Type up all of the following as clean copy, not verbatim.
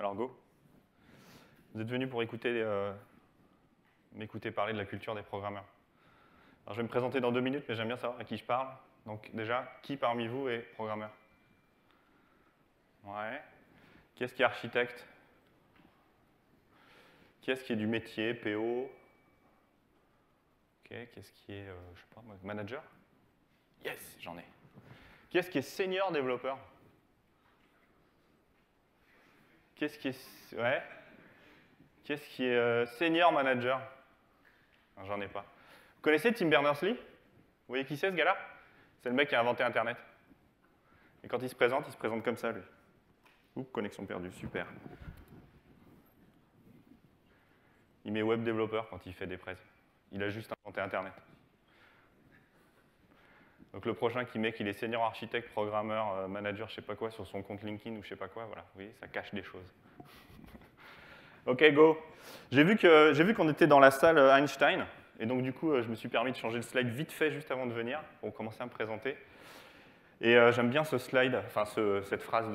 Alors go. Vous êtes venus pour m'écouter parler de la culture des programmeurs. Alors, je vais me présenter dans 2 minutes, mais j'aime bien savoir à qui je parle. Donc déjà, qui parmi vous est programmeur? Ouais. Qui est-ce qui est architecte? Qui est-ce qui est du métier, PO? Ok, qui est-ce qui est, je sais pas, manager? Yes, j'en ai. Qui est-ce qui est senior développeur? Qui est-ce qui est, ouais. Qui est-ce qui est senior manager? J'en ai pas. Vous connaissez Tim Berners-Lee? Vous voyez qui c'est ce gars-là? C'est le mec qui a inventé Internet. Et quand il se présente comme ça, lui. Oups, connexion perdue, super. Il met web développeur quand il fait des prêts. Il a juste inventé Internet. Donc le prochain qui met qu'il est senior architecte, programmeur, manager, je sais pas quoi, sur son compte LinkedIn ou je sais pas quoi, voilà. Vous voyez, ça cache des choses. OK, go. J'ai vu qu'on était dans la salle Einstein, et donc du coup, je me suis permis de changer le slide vite fait juste avant de venir, pour commencer à me présenter. Et j'aime bien ce slide, enfin cette phrase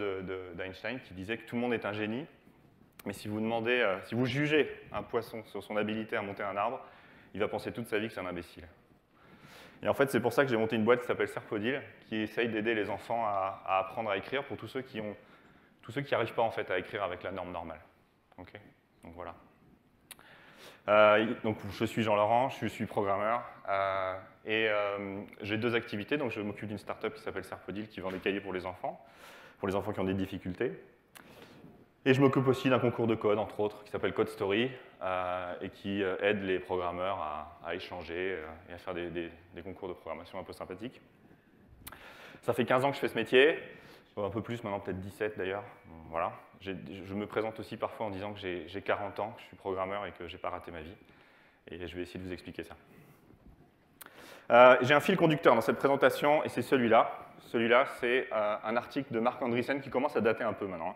d'Einstein qui disait que tout le monde est un génie, mais si vous demandez, si vous jugez un poisson sur son habilité à monter un arbre, il va penser toute sa vie que c'est un imbécile. Et en fait, c'est pour ça que j'ai monté une boîte qui s'appelle Serpodil, qui essaye d'aider les enfants à apprendre à écrire pour tous ceux qui n'arrivent pas en fait à écrire avec la norme normale. Okay, donc voilà. Donc je suis Jean-Laurent, je suis programmeur et j'ai 2 activités. Donc je m'occupe d'une startup qui s'appelle Serpodil qui vend des cahiers pour les enfants qui ont des difficultés. Et je m'occupe aussi d'un concours de code, entre autres, qui s'appelle Code Story et qui aide les programmeurs à échanger et à faire des concours de programmation un peu sympathiques. Ça fait 15 ans que je fais ce métier, un peu plus maintenant, peut-être 17 d'ailleurs. Voilà. Je me présente aussi parfois en disant que j'ai 40 ans, que je suis programmeur et que je n'ai pas raté ma vie. Et je vais essayer de vous expliquer ça. J'ai un fil conducteur dans cette présentation et c'est celui-là. Celui-là, c'est un article de Marc Andreessen qui commence à dater un peu maintenant.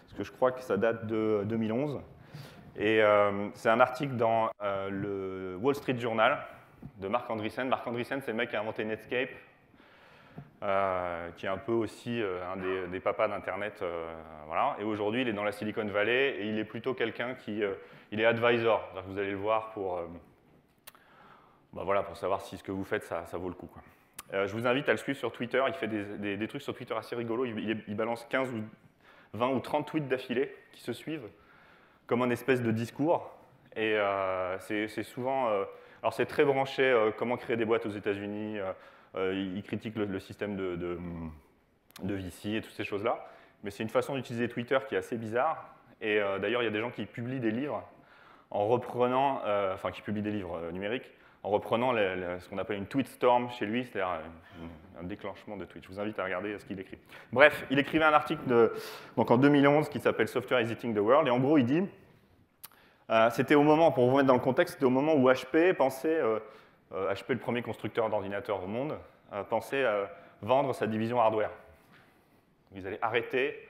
Parce que je crois que ça date de 2011. Et c'est un article dans le Wall Street Journal de Marc Andreessen. Marc Andreessen, c'est le mec qui a inventé Netscape, qui est un peu aussi un des papas d'Internet. Voilà. Et aujourd'hui, il est dans la Silicon Valley et il est plutôt quelqu'un qui il est advisor. Vous allez le voir pour, voilà, pour savoir si ce que vous faites, ça vaut le coup, quoi. Je vous invite à le suivre sur Twitter. Il fait des trucs sur Twitter assez rigolos. Il balance 15 ou 20 ou 30 tweets d'affilée qui se suivent comme un espèce de discours. Et c'est souvent... alors c'est très branché, comment créer des boîtes aux États-Unis. Il critique le système de VC et toutes ces choses-là. Mais c'est une façon d'utiliser Twitter qui est assez bizarre. Et d'ailleurs, il y a des gens qui publient des livres en reprenant... enfin, qui publient des livres numériques en reprenant ce qu'on appelle une tweet storm chez lui, c'est-à-dire un déclenchement de tweets. Je vous invite à regarder ce qu'il écrit. Bref, il écrivait un article donc en 2011 qui s'appelle « Software is eating the world », et en gros, il dit, c'était au moment, pour vous mettre dans le contexte, c'était au moment où HP pensait, HP, le premier constructeur d'ordinateurs au monde, pensait vendre sa division hardware. Ils allaient arrêter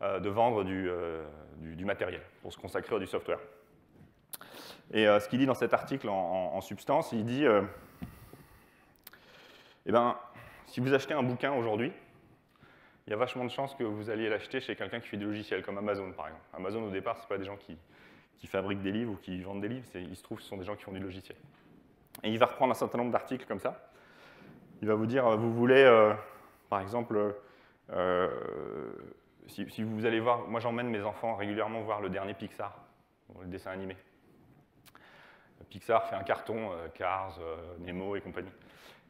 de vendre du matériel pour se consacrer à du software. Et ce qu'il dit dans cet article en substance, il dit eh ben, si vous achetez un bouquin aujourd'hui, il y a vachement de chances que vous alliez l'acheter chez quelqu'un qui fait du logiciel, comme Amazon par exemple. Amazon au départ, ce n'est pas des gens qui fabriquent des livres ou qui vendent des livres, il se trouve que ce sont des gens qui font du logiciel. Et il va reprendre un certain nombre d'articles comme ça. Il va vous dire, vous voulez, par exemple, si vous allez voir, moi j'emmène mes enfants régulièrement voir le dernier Pixar, le dessin animé. Pixar fait un carton, Cars, Nemo et compagnie.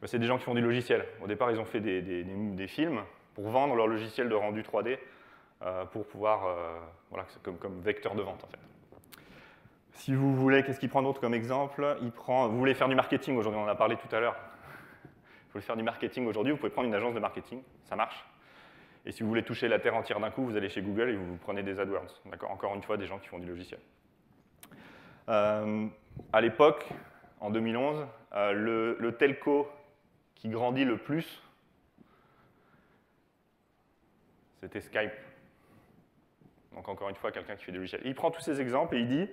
C'est des gens qui font du logiciel. Au départ, ils ont fait des films pour vendre leur logiciel de rendu 3D pour pouvoir, voilà, comme vecteur de vente en fait. Si vous voulez, qu'est-ce qu'il prend d'autre comme exemple? Vous voulez faire du marketing aujourd'hui, on en a parlé tout à l'heure. Vous voulez faire du marketing aujourd'hui, vous pouvez prendre une agence de marketing, ça marche. Et si vous voulez toucher la terre entière d'un coup, vous allez chez Google et vous prenez des AdWords. Encore une fois, des gens qui font du logiciel. À l'époque, en 2011, le telco qui grandit le plus, c'était Skype. Donc encore une fois, quelqu'un qui fait du logiciel. Il prend tous ces exemples et il dit,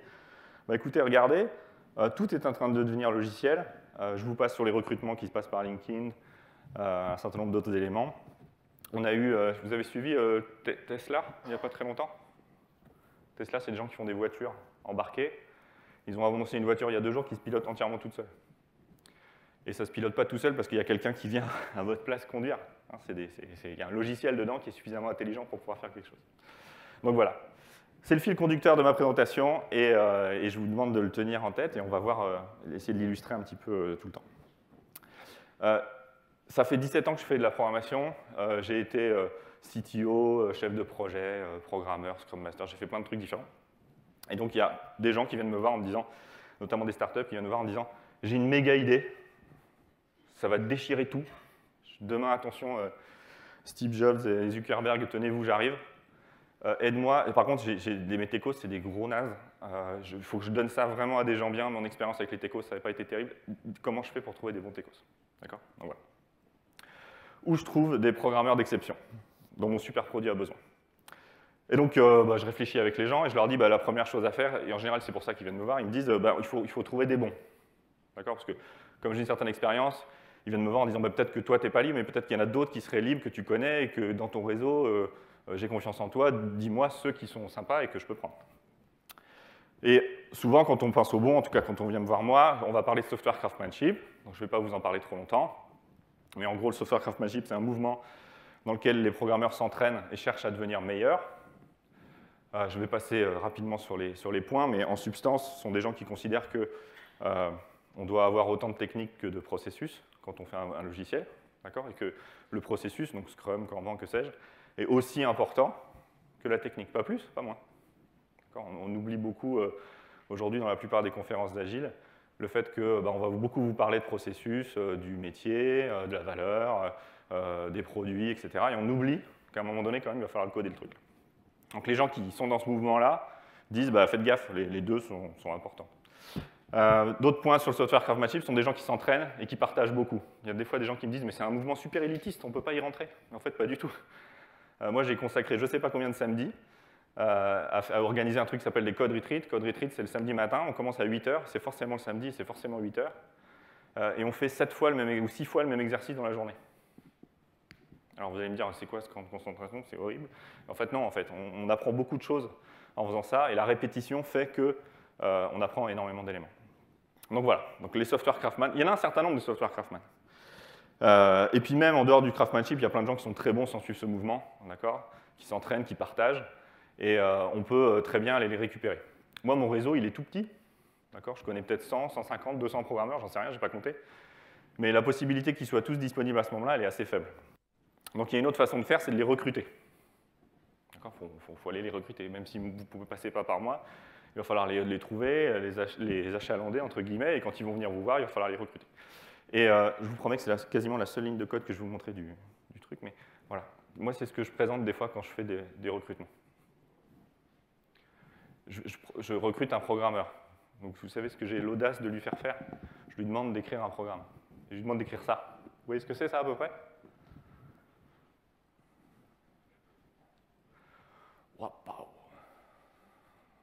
bah, écoutez, regardez, tout est en train de devenir logiciel. Je vous passe sur les recrutements qui se passent par LinkedIn, un certain nombre d'autres éléments. On a eu, vous avez suivi Tesla il n'y a pas très longtemps? Tesla, c'est des gens qui font des voitures embarquées. Ils ont annoncé une voiture il y a 2 jours qui se pilote entièrement toute seule. Et ça ne se pilote pas tout seul parce qu'il y a quelqu'un qui vient à votre place conduire. Hein, il y a un logiciel dedans qui est suffisamment intelligent pour pouvoir faire quelque chose. Donc voilà. C'est le fil conducteur de ma présentation et je vous demande de le tenir en tête et on va voir, essayer de l'illustrer un petit peu tout le temps. Ça fait 17 ans que je fais de la programmation. J'ai été CTO, chef de projet, programmeur, Scrum Master, j'ai fait plein de trucs différents. Et donc il y a des gens qui viennent me voir en me disant, notamment des startups qui viennent me voir en me disant « j'ai une méga idée, ça va déchirer tout. Demain, attention, Steve Jobs et Zuckerberg, tenez-vous, j'arrive. Aide-moi. » Et par contre, mes techos, c'est des gros nazes. Il faut que je donne ça vraiment à des gens bien. Mon expérience avec les techos, ça n'avait pas été terrible. Comment je fais pour trouver des bons techos? D'accord? Donc voilà. Où je trouve des programmeurs d'exception, dont mon super produit a besoin. Et donc, je réfléchis avec les gens et je leur dis la première chose à faire, et en général, c'est pour ça qu'ils viennent me voir, ils me disent il faut trouver des bons. D'accord? Parce que, comme j'ai une certaine expérience, ils viennent me voir en disant peut-être que toi, tu n'es pas libre, mais peut-être qu'il y en a d'autres qui seraient libres, que tu connais, et que dans ton réseau, j'ai confiance en toi, dis-moi ceux qui sont sympas et que je peux prendre. Et souvent, quand on pense au bon, en tout cas quand on vient me voir moi, on va parler de software craftsmanship, donc je ne vais pas vous en parler trop longtemps. Mais en gros, le software craftsmanship, c'est un mouvement dans lequel les programmeurs s'entraînent et cherchent à devenir meilleurs. Je vais passer rapidement sur les points, mais en substance, ce sont des gens qui considèrent qu'on doit avoir autant de techniques que de processus quand on fait un logiciel, et que le processus, donc Scrum, Kanban, que sais-je, est aussi important que la technique, pas plus, pas moins. On oublie beaucoup aujourd'hui dans la plupart des conférences d'Agile le fait qu'on va beaucoup vous parler de processus, du métier, de la valeur, des produits, etc. Et on oublie qu'à un moment donné, quand même, il va falloir le coder le truc. Donc les gens qui sont dans ce mouvement-là disent faites gaffe, les deux sont importants. D'autres points sur le software craftsmanship sont des gens qui s'entraînent et qui partagent beaucoup. Il y a des fois des gens qui me disent mais c'est un mouvement super élitiste, on ne peut pas y rentrer. En fait, pas du tout. Moi, j'ai consacré je ne sais pas combien de samedis à organiser un truc qui s'appelle des Code Retreat. Code Retreat, c'est le samedi matin, on commence à 8h, c'est forcément le samedi, c'est forcément 8h. Et on fait 7 fois ou 6 fois le même exercice dans la journée. Alors vous allez me dire, c'est quoi ce camp de concentration? C'est horrible. En fait, non, on apprend beaucoup de choses en faisant ça, et la répétition fait qu'on apprend énormément d'éléments. Donc voilà, donc les software craftsman, il y en a un certain nombre de software craftsman. Et puis même en dehors du craftsmanship, il y a plein de gens qui sont très bons sans suivre ce mouvement, qui s'entraînent, qui partagent, et on peut très bien aller les récupérer. Moi, mon réseau, il est tout petit, je connais peut-être 100, 150, 200 programmeurs, j'en sais rien, je n'ai pas compté, mais la possibilité qu'ils soient tous disponibles à ce moment-là, elle est assez faible. Donc il y a une autre façon de faire, c'est de les recruter. Faut aller les recruter, même si vous ne pouvez passer pas par moi, il va falloir les trouver, les achalander, entre guillemets, et quand ils vont venir vous voir, il va falloir les recruter. Et je vous promets que c'est quasiment la seule ligne de code que je vais vous montrer du truc, mais voilà. Moi, c'est ce que je présente des fois quand je fais des recrutements. Je recrute un programmeur. Donc vous savez ce que j'ai l'audace de lui faire faire? Je lui demande d'écrire un programme. Je lui demande d'écrire ça. Vous voyez ce que c'est, ça, à peu près? Wow.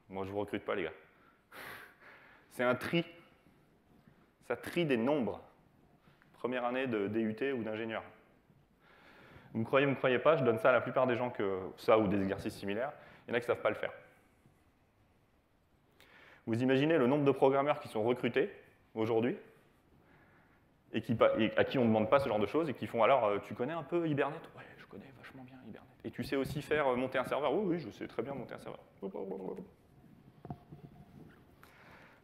Moi, je ne vous recrute pas, les gars. C'est un tri. Ça trie des nombres. Première année de DUT ou d'ingénieur. Vous me croyez pas, je donne ça à la plupart des gens ou des exercices similaires. Il y en a qui ne savent pas le faire. Vous imaginez le nombre de programmeurs qui sont recrutés aujourd'hui et à qui on ne demande pas ce genre de choses et qui font alors, tu connais un peu Hibernate? Ouais, je connais vachement bien Hibernate. Et tu sais aussi faire monter un serveur? Oui, je sais très bien monter un serveur.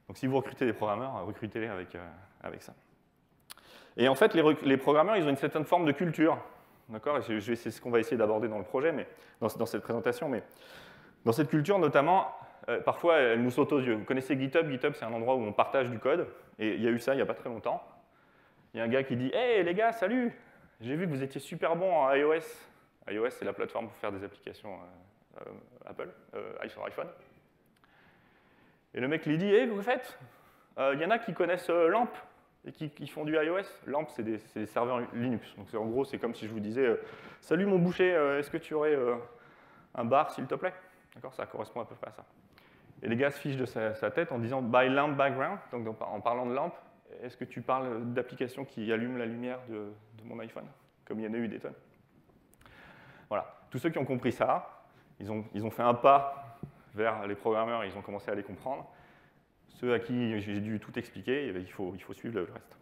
Donc si vous recrutez des programmeurs, recrutez-les avec ça. Et en fait, les programmeurs, ils ont une certaine forme de culture. Et c'est ce qu'on va essayer d'aborder dans le projet, mais dans cette présentation. Mais dans cette culture, notamment, parfois, elle nous saute aux yeux. Vous connaissez GitHub? GitHub, c'est un endroit où on partage du code. Et il y a eu ça il n'y a pas très longtemps. Il y a un gars qui dit « Hey, les gars, salut! J'ai vu que vous étiez super bons en iOS. » iOS, c'est la plateforme pour faire des applications Apple, sur iPhone. Et le mec lui dit « Hey, vous faites? Il y en a qui connaissent LAMP et qui font du iOS. » LAMP, c'est des serveurs Linux. Donc en gros, c'est comme si je vous disais « Salut mon boucher, est-ce que tu aurais un bar, s'il te plaît ?» Ça correspond à peu près à ça. Et les gars se fichent de sa tête en disant « By LAMP background », donc en parlant de LAMP, est-ce que tu parles d'applications qui allument la lumière de mon iPhone? Comme il y en a eu des tonnes. Voilà. Tous ceux qui ont compris ça, ils ont fait un pas vers les programmeurs, ils ont commencé à les comprendre. Ceux à qui j'ai dû tout expliquer, il faut suivre le reste.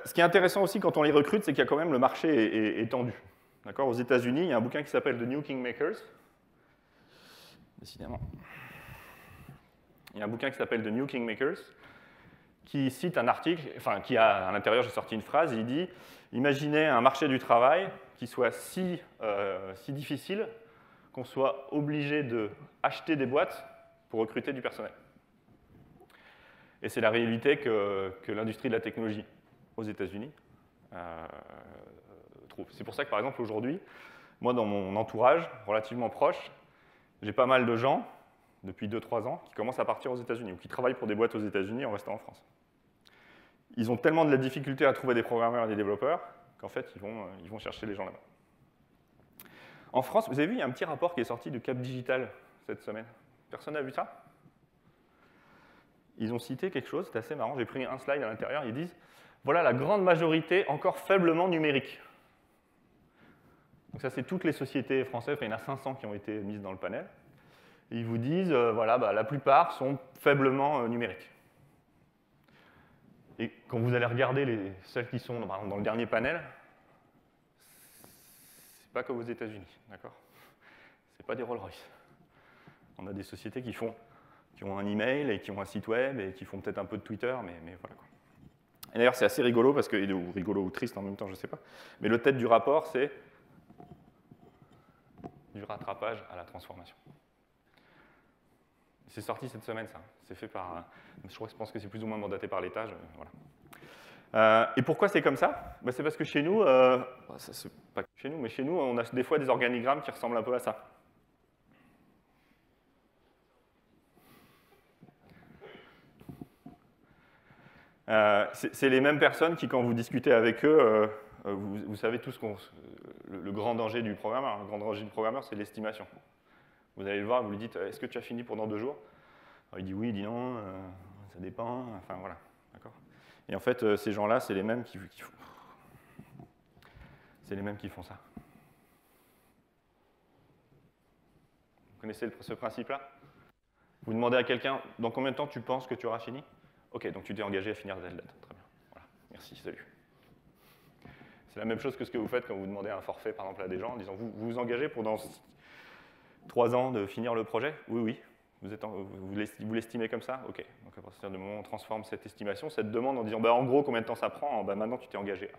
Ce qui est intéressant aussi quand on les recrute, c'est qu'il y a quand même le marché est tendu. Aux États-Unis, il y a un bouquin qui s'appelle The New Kingmakers. Décidément. Il y a un bouquin qui s'appelle The New Kingmakers, qui cite un article, enfin, qui a à l'intérieur, j'ai sorti une phrase, il dit « Imaginez un marché du travail qui soit si difficile qu'on soit obligé d'acheter des boîtes pour recruter du personnel. » Et c'est la réalité que l'industrie de la technologie aux États-Unis trouve. C'est pour ça que, par exemple, aujourd'hui, moi, dans mon entourage relativement proche, j'ai pas mal de gens, depuis 2-3 ans, qui commencent à partir aux États-Unis ou qui travaillent pour des boîtes aux États-Unis en restant en France. Ils ont tellement de la difficulté à trouver des programmeurs et des développeurs qu'en fait, ils vont chercher les gens là-bas. En France, vous avez vu, il y a un petit rapport qui est sorti de Cap Digital cette semaine. Personne n'a vu ça? Ils ont cité quelque chose, c'est assez marrant, j'ai pris un slide à l'intérieur, ils disent « Voilà la grande majorité encore faiblement numérique ». Donc ça, c'est toutes les sociétés françaises, il y en a 500 qui ont été mises dans le panel. Et ils vous disent, voilà, la plupart sont faiblement numériques. Et quand vous allez regarder celles qui sont dans le dernier panel, c'est pas comme aux États-Unis, d'accord? C'est pas des Rolls-Royce. On a des sociétés qui ont un email et qui ont un site web et qui font peut-être un peu de Twitter, mais voilà quoi. Et d'ailleurs, c'est assez rigolo, parce que, ou rigolo ou triste en même temps, je ne sais pas, mais le tête du rapport, c'est du rattrapage à la transformation. C'est sorti cette semaine, ça. C'est fait par... Je pense que c'est plus ou moins mandaté par l'État. Voilà. Et pourquoi c'est comme ça? C'est parce que chez nous, c'est pas que chez nous, mais chez nous, on a des fois des organigrammes qui ressemblent un peu à ça. C'est les mêmes personnes qui, quand vous discutez avec eux, vous savez tous le grand danger du programmeur. Le grand danger du programmeur, c'est l'estimation. Vous allez le voir, vous lui dites « Est-ce que tu as fini pendant 2 jours ?» Alors, il dit oui, il dit non, ça dépend, enfin voilà. Et en fait, ces gens-là, c'est les mêmes qui font ça. Vous connaissez ce principe-là? Vous demandez à quelqu'un « Dans combien de temps tu penses que tu auras fini ?» Ok, donc tu t'es engagé à finir à telle date. Très bien. Voilà. Merci, salut. C'est la même chose que ce que vous faites quand vous demandez un forfait, par exemple, à des gens, en disant vous vous engagez pour dans 3 ans de finir le projet? Oui, oui. Vous l'estimez comme ça? Ok. Donc à partir du moment où on transforme cette estimation, cette demande en disant en gros, combien de temps ça prend? Maintenant, tu t'es engagé.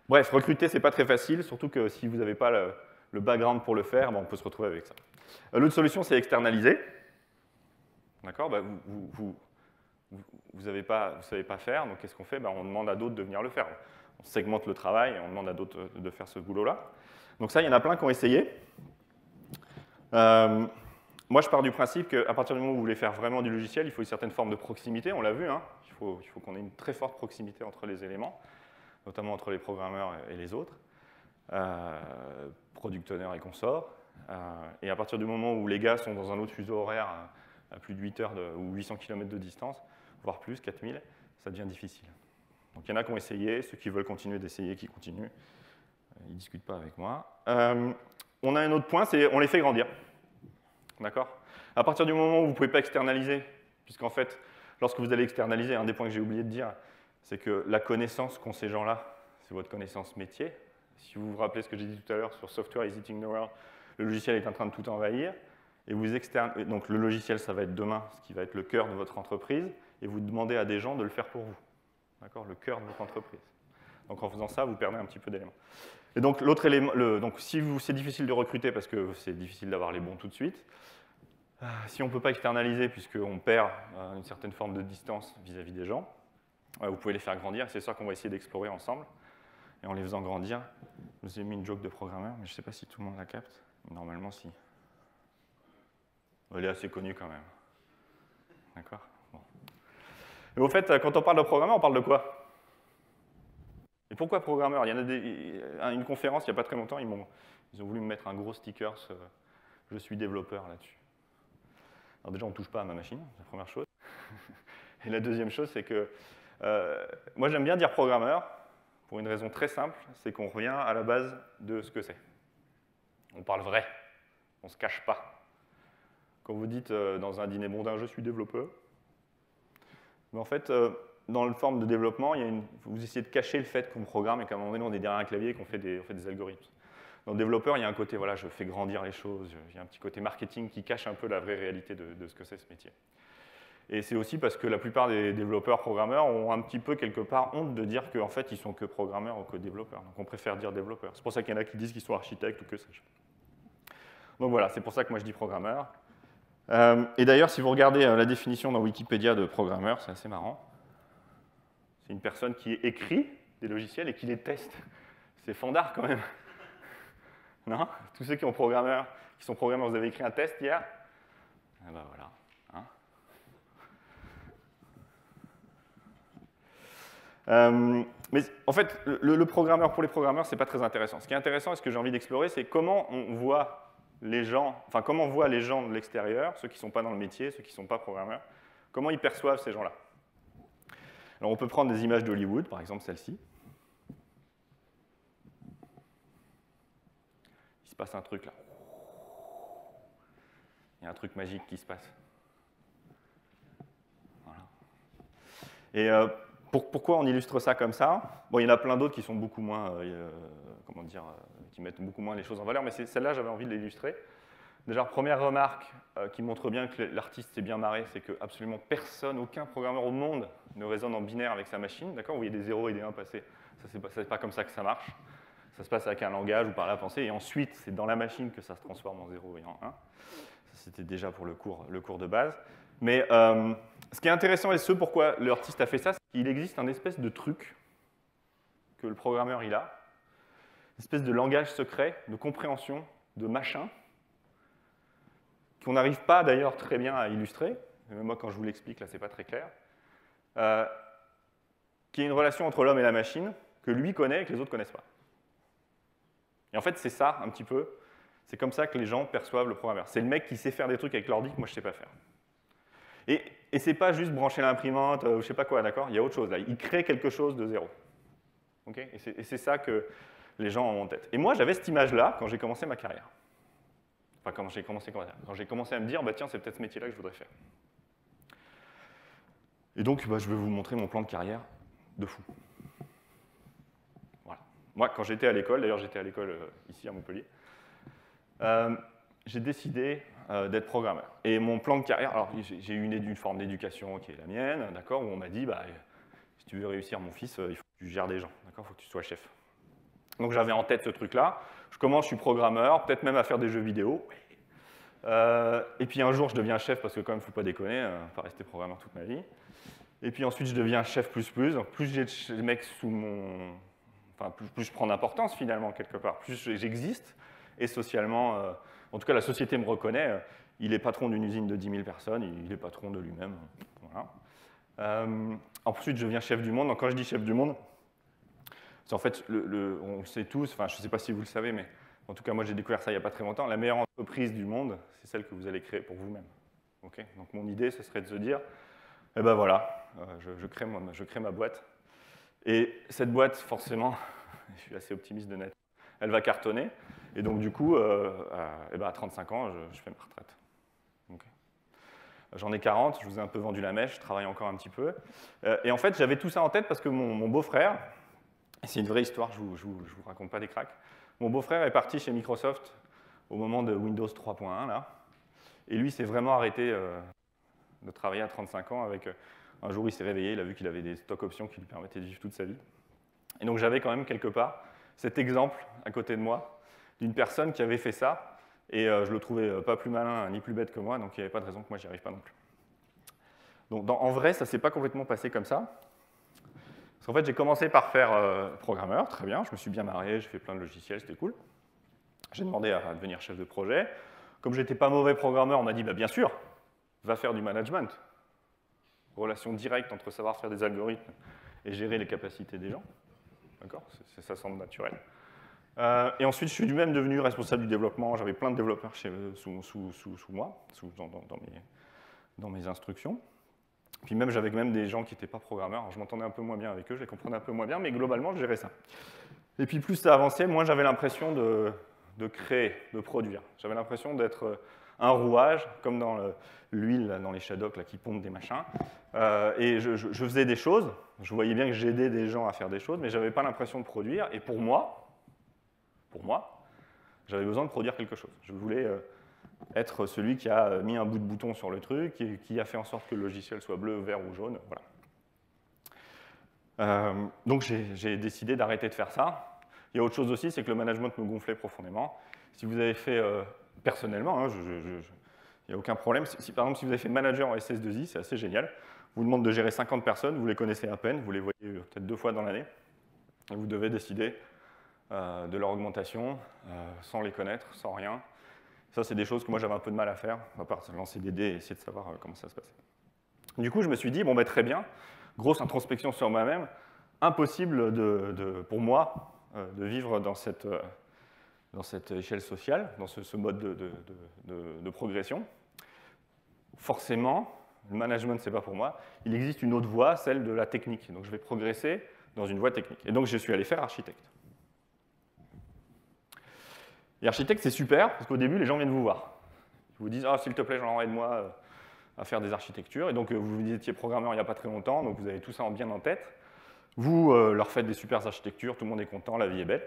Bref, recruter, c'est pas très facile, surtout que si vous n'avez pas le background pour le faire, on peut se retrouver avec ça. L'autre solution, c'est externaliser. D'accord? Vous ne savez pas faire, donc qu'est-ce qu'on fait? On demande à d'autres de venir le faire. On segmente le travail et on demande à d'autres de faire ce boulot-là. Donc ça, il y en a plein qui ont essayé. Moi, je pars du principe qu'à partir du moment où vous voulez faire vraiment du logiciel, il faut une certaine forme de proximité, on l'a vu, hein. Il faut qu'on ait une très forte proximité entre les éléments, notamment entre les programmeurs et les autres, product owner et consorts. Et à partir du moment où les gars sont dans un autre fuseau horaire à plus de 8 heures ou 800 km de distance, voire plus, 4000, ça devient difficile. Donc il y en a qui ont essayé, ceux qui veulent continuer d'essayer, qui continuent. Ils ne discutent pas avec moi. On a un autre point, c'est on les fait grandir. D'accord? À partir du moment où vous ne pouvez pas externaliser, puisqu'en fait, lorsque vous allez externaliser, un des points que j'ai oublié de dire, c'est que la connaissance qu'ont ces gens-là, c'est votre connaissance métier. Si vous vous rappelez ce que j'ai dit tout à l'heure sur Software is eating the world, le logiciel est en train de tout envahir. Et donc le logiciel, ça va être demain, ce qui va être le cœur de votre entreprise, et vous demandez à des gens de le faire pour vous. D'accord? Le cœur de votre entreprise. Donc en faisant ça, vous perdez un petit peu d'éléments. Et donc l'autre élément, donc si c'est difficile de recruter parce que c'est difficile d'avoir les bons tout de suite, si on ne peut pas externaliser puisqu'on perd une certaine forme de distance vis-à-vis des gens, vous pouvez les faire grandir. C'est ça qu'on va essayer d'explorer ensemble. Et en les faisant grandir, je vous ai mis une joke de programmeur, mais je ne sais pas si tout le monde la capte. Normalement, si. Elle est assez connue quand même. D'accord? Bon. Et au fait, quand on parle de programmeur, on parle de quoi? Et pourquoi programmeur? Il y en a une conférence, il n'y a pas très longtemps, ils ont voulu me mettre un gros sticker, je suis développeur là-dessus. Alors déjà, on ne touche pas à ma machine, c'est la première chose. Et la deuxième chose, c'est que moi, j'aime bien dire programmeur, pour une raison très simple, c'est qu'on revient à la base de ce que c'est. On parle vrai, on ne se cache pas. Quand vous dites dans un dîner mondain, je suis développeur, mais en fait, dans le forme de développement, vous essayez de cacher le fait qu'on programme et qu'à un moment donné, on est derrière un clavier et qu'on fait des algorithmes. Dans le développeur, il y a un côté, voilà, je fais grandir les choses, il y a un petit côté marketing qui cache un peu la vraie réalité de ce que c'est ce métier. Et c'est aussi parce que la plupart des développeurs programmeurs ont un petit peu, quelque part, honte de dire qu'en fait, ils sont que programmeurs ou que développeurs. Donc on préfère dire développeurs. C'est pour ça qu'il y en a qui disent qu'ils sont architectes ou que sais-je. Donc voilà, c'est pour ça que moi je dis programmeur. Et d'ailleurs, si vous regardez la définition dans Wikipédia de programmeur, c'est assez marrant. C'est une personne qui écrit des logiciels et qui les teste. C'est fandard quand même. Non? Tous ceux qui sont programmeurs, vous avez écrit un test hier? Eh ben voilà. Mais en fait, le programmeur pour les programmeurs, c'est pas très intéressant. Ce qui est intéressant et ce que j'ai envie d'explorer, c'est comment on voit les gens, enfin comment on voit les gens de l'extérieur, ceux qui ne sont pas dans le métier, ceux qui ne sont pas programmeurs, comment ils perçoivent ces gens-là. Alors on peut prendre des images d'Hollywood, par exemple celle-ci. Il se passe un truc là. Il y a un truc magique qui se passe. Voilà. Et pourquoi on illustre ça comme ça? Bon, il y en a plein d'autres qui sont beaucoup moins, comment dire, qui mettent beaucoup moins les choses en valeur, mais celle-là, j'avais envie de l'illustrer. Déjà, première remarque qui montre bien que l'artiste s'est bien marré, c'est que absolument personne, aucun programmeur au monde ne raisonne en binaire avec sa machine. D'accord? Vous voyez des 0 et des 1 passer. Ça, c'est pas comme ça que ça marche. Ça se passe avec un langage ou par la pensée, et ensuite, c'est dans la machine que ça se transforme en 0 et en 1. Ça, c'était déjà pour le cours de base. Mais ce qui est intéressant et ce pourquoi l'artiste a fait ça, c'est qu'il existe un espèce de truc que le programmeur il a, une espèce de langage secret, de compréhension, de machin, qu'on n'arrive pas d'ailleurs très bien à illustrer. Même moi, quand je vous l'explique, là, c'est pas très clair. Qui est une relation entre l'homme et la machine que lui connaît et que les autres ne connaissent pas. Et en fait, c'est ça, un petit peu. C'est comme ça que les gens perçoivent le programmeur. C'est le mec qui sait faire des trucs avec l'ordi que moi, je ne sais pas faire. Et c'est pas juste brancher l'imprimante, ou je sais pas quoi, d'accord? Il y a autre chose là. Il crée quelque chose de zéro. Okay? Et c'est ça que les gens ont en tête. Et moi, j'avais cette image-là quand j'ai commencé ma carrière. Enfin, quand j'ai commencé à me dire, bah, tiens, c'est peut-être ce métier-là que je voudrais faire. Et donc, bah, je vais vous montrer mon plan de carrière de fou. Voilà. Moi, quand j'étais à l'école, d'ailleurs, j'étais à l'école ici à Montpellier, j'ai décidé d'être programmeur. Et mon plan de carrière, alors j'ai eu une forme d'éducation qui est la mienne, d'accord, où on m'a dit, bah, si tu veux réussir mon fils, il faut que tu gères des gens, d'accord, il faut que tu sois chef. Donc j'avais en tête ce truc-là. Je commence, je suis programmeur, peut-être même à faire des jeux vidéo. Et puis un jour, je deviens chef, parce que quand même, il ne faut pas déconner, pas rester programmeur toute ma vie. Et puis ensuite, je deviens chef plus. Donc plus j'ai des mecs sous mon... Enfin, plus je prends d'importance, finalement, quelque part. Plus j'existe, et socialement... En tout cas, la société me reconnaît. Il est patron d'une usine de 10 000 personnes, il est patron de lui-même. Voilà. Ensuite, je deviens chef du monde. Donc, quand je dis chef du monde, c'est en fait, on le sait tous, enfin, je ne sais pas si vous le savez, mais en tout cas, moi, j'ai découvert ça il n'y a pas très longtemps. La meilleure entreprise du monde, c'est celle que vous allez créer pour vous-même. Okay? Donc, mon idée, ce serait de se dire, eh ben voilà, je crée ma boîte. Et cette boîte, forcément, je suis assez optimiste de nature, elle va cartonner. Et donc, du coup, à 35 ans, je fais ma retraite. Okay. J'en ai 40, je vous ai un peu vendu la mèche, je travaille encore un petit peu. Et en fait, j'avais tout ça en tête parce que mon beau-frère, c'est une vraie histoire, je vous raconte pas des cracks, mon beau-frère est parti chez Microsoft au moment de Windows 3.1, là. Et lui, s'est vraiment arrêté de travailler à 35 ans avec... un jour, il s'est réveillé, il a vu qu'il avait des stock options qui lui permettaient de vivre toute sa vie. Et donc, j'avais quand même quelque part cet exemple à côté de moi, d'une personne qui avait fait ça, et je le trouvais pas plus malin ni plus bête que moi, donc il n'y avait pas de raison que moi j'y arrive pas non plus. Donc en vrai, ça ne s'est pas complètement passé comme ça. Parce qu'en fait, j'ai commencé par faire programmeur, très bien, je me suis bien marré, j'ai fait plein de logiciels, c'était cool. J'ai demandé à devenir chef de projet. Comme j'étais pas mauvais programmeur, on m'a dit, bah, bien sûr, va faire du management. Relation directe entre savoir faire des algorithmes et gérer les capacités des gens. D'accord? Ça semble naturel. Et ensuite, je suis lui-même devenu responsable du développement. J'avais plein de développeurs sous moi, dans mes instructions. Puis même, j'avais même des gens qui n'étaient pas programmeurs. Alors, je m'entendais un peu moins bien avec eux, je les comprenais un peu moins bien, mais globalement, je gérais ça. Et puis plus ça avançait, moins j'avais l'impression de créer, de produire. J'avais l'impression d'être un rouage, comme dans l'huile, dans les Shadocks, là, qui pompent des machins. Et je faisais des choses, je voyais bien que j'aidais des gens à faire des choses, mais je n'avais pas l'impression de produire. Et pour moi, j'avais besoin de produire quelque chose. Je voulais être celui qui a mis un bout de bouton sur le truc, et qui a fait en sorte que le logiciel soit bleu, vert ou jaune. Voilà. Donc j'ai décidé d'arrêter de faire ça. Il y a autre chose aussi, c'est que le management me gonflait profondément. Si vous avez fait, personnellement, hein, il n'y a aucun problème. Si par exemple, si vous avez fait manager en SS2I, c'est assez génial. On vous demande de gérer 50 personnes, vous les connaissez à peine, vous les voyez peut-être 2 fois dans l'année. Et vous devez décider de leur augmentation sans les connaître, sans rien. Ça, c'est des choses que moi, j'avais un peu de mal à faire, à part lancer des dés et essayer de savoir comment ça se passait. Du coup, je me suis dit, bon, ben, très bien, grosse introspection sur moi-même, impossible pour moi de vivre dans cette échelle sociale, dans ce mode de progression. Forcément, le management, ce n'est pas pour moi. Il existe une autre voie, celle de la technique. Donc, je vais progresser dans une voie technique. Et donc, je suis allé faire architecte. Et architecte, c'est super, parce qu'au début, les gens viennent vous voir. Ils vous disent, ah, s'il te plaît, j'en aide-moi à faire des architectures. Et donc, vous étiez programmeur il n'y a pas très longtemps, donc vous avez tout ça bien en tête. Vous leur faites des super architectures, tout le monde est content, la vie est belle.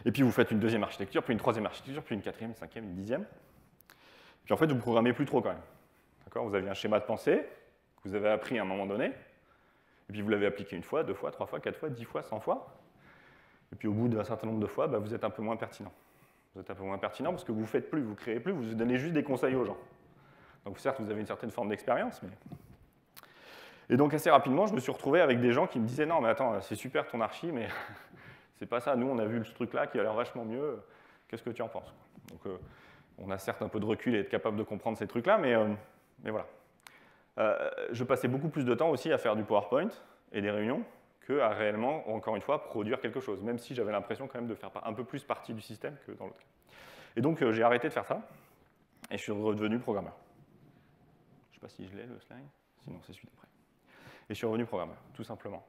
Et puis, vous faites une deuxième architecture, puis une troisième architecture, puis une quatrième, une cinquième, une dixième. Puis, en fait, vous ne programmez plus trop quand même. D'accord ? Vous avez un schéma de pensée que vous avez appris à un moment donné. Et puis, vous l'avez appliqué une fois, 2 fois, 3 fois, 4 fois, 10 fois, 100 fois. Et puis au bout d'un certain nombre de fois, vous êtes un peu moins pertinent. Vous êtes un peu moins pertinent parce que vous ne faites plus, vous ne créez plus, vous donnez juste des conseils aux gens. Donc certes, vous avez une certaine forme d'expérience, mais... Et donc assez rapidement, je me suis retrouvé avec des gens qui me disaient « Non, mais attends, c'est super ton archi, mais c'est pas ça. Nous, on a vu ce truc-là qui a l'air vachement mieux. Qu'est-ce que tu en penses ?» Donc on a certes un peu de recul et être capable de comprendre ces trucs-là, mais voilà. Je passais beaucoup plus de temps aussi à faire du PowerPoint et des réunions qu'à réellement, encore une fois, produire quelque chose, même si j'avais l'impression quand même de faire un peu plus partie du système que dans l'autre cas. Et donc, j'ai arrêté de faire ça, et je suis redevenu programmeur. Je ne sais pas si je l'ai, le slide, sinon c'est celui d'après. Et je suis revenu programmeur, tout simplement.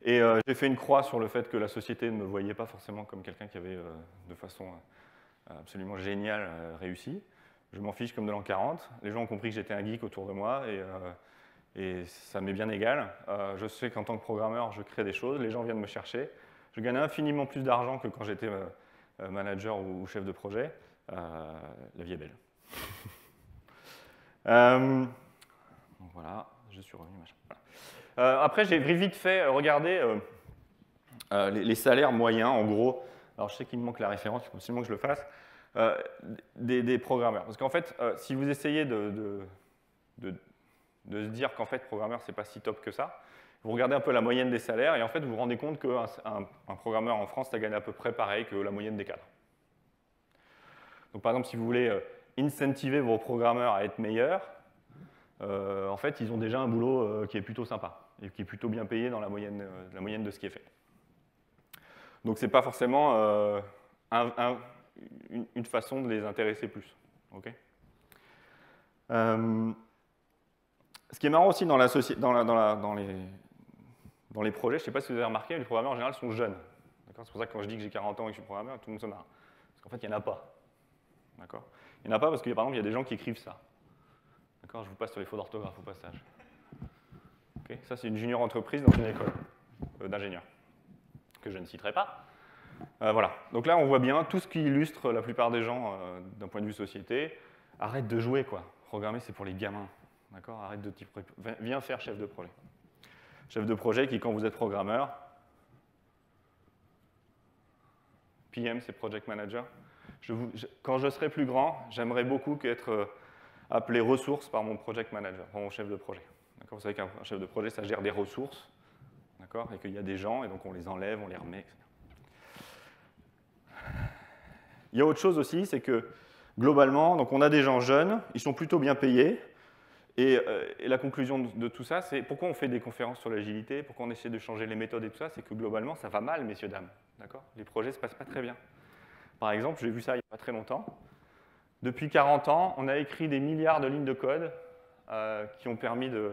Et j'ai fait une croix sur le fait que la société ne me voyait pas forcément comme quelqu'un qui avait, de façon absolument géniale, réussi. Je m'en fiche comme de l'an 40. Les gens ont compris que j'étais un geek autour de moi, et ça m'est bien égal. Je sais qu'en tant que programmeur, je crée des choses, les gens viennent me chercher. Je gagne infiniment plus d'argent que quand j'étais manager ou chef de projet. La vie est belle. Donc voilà, je suis revenu. Machin. Voilà. Après, j'ai vite fait regarder les salaires moyens, en gros. Alors, je sais qu'il me manque la référence, il faut absolument que je le fasse. Des programmeurs. Parce qu'en fait, si vous essayez de se dire qu'en fait, programmeur, c'est pas si top que ça. Vous regardez un peu la moyenne des salaires et en fait, vous vous rendez compte qu'un programmeur en France, ça gagne à peu près pareil que la moyenne des cadres. Donc, par exemple, si vous voulez incentiver vos programmeurs à être meilleurs, en fait, ils ont déjà un boulot qui est plutôt sympa et qui est plutôt bien payé dans la moyenne de ce qui est fait. Donc, c'est pas forcément une façon de les intéresser plus. Okay. Ce qui est marrant aussi dans les projets, je ne sais pas si vous avez remarqué, mais les programmeurs en général sont jeunes. C'est pour ça que quand je dis que j'ai 40 ans et que je suis programmeur, tout le monde se marre. Parce qu'en fait, il n'y en a pas. Il n'y en a pas parce que, par exemple, il y a des gens qui écrivent ça. Je vous passe sur les fautes d'orthographe au passage. Okay. Ça, c'est une junior entreprise dans une école d'ingénieurs, que je ne citerai pas. Voilà. Donc là, on voit bien tout ce qui illustre la plupart des gens d'un point de vue société. Arrête de jouer, quoi. Programmer, c'est pour les gamins. D'accord ? Arrête de t'y préparer. Viens faire chef de projet. Chef de projet qui, quand vous êtes programmeur, PM, c'est Project Manager. Quand je serai plus grand, j'aimerais beaucoup être appelé ressources par mon Project Manager, par mon chef de projet. Vous savez qu'un chef de projet, ça gère des ressources, et qu'il y a des gens, et donc on les enlève, on les remet, etc. Il y a autre chose aussi, c'est que globalement, donc on a des gens jeunes, ils sont plutôt bien payés, et la conclusion de tout ça, c'est pourquoi on fait des conférences sur l'agilité, pourquoi on essaie de changer les méthodes et tout ça, c'est que globalement, ça va mal, messieurs, dames. Les projets ne se passent pas très bien. Par exemple, j'ai vu ça il n'y a pas très longtemps. Depuis 40 ans, on a écrit des milliards de lignes de code qui ont permis de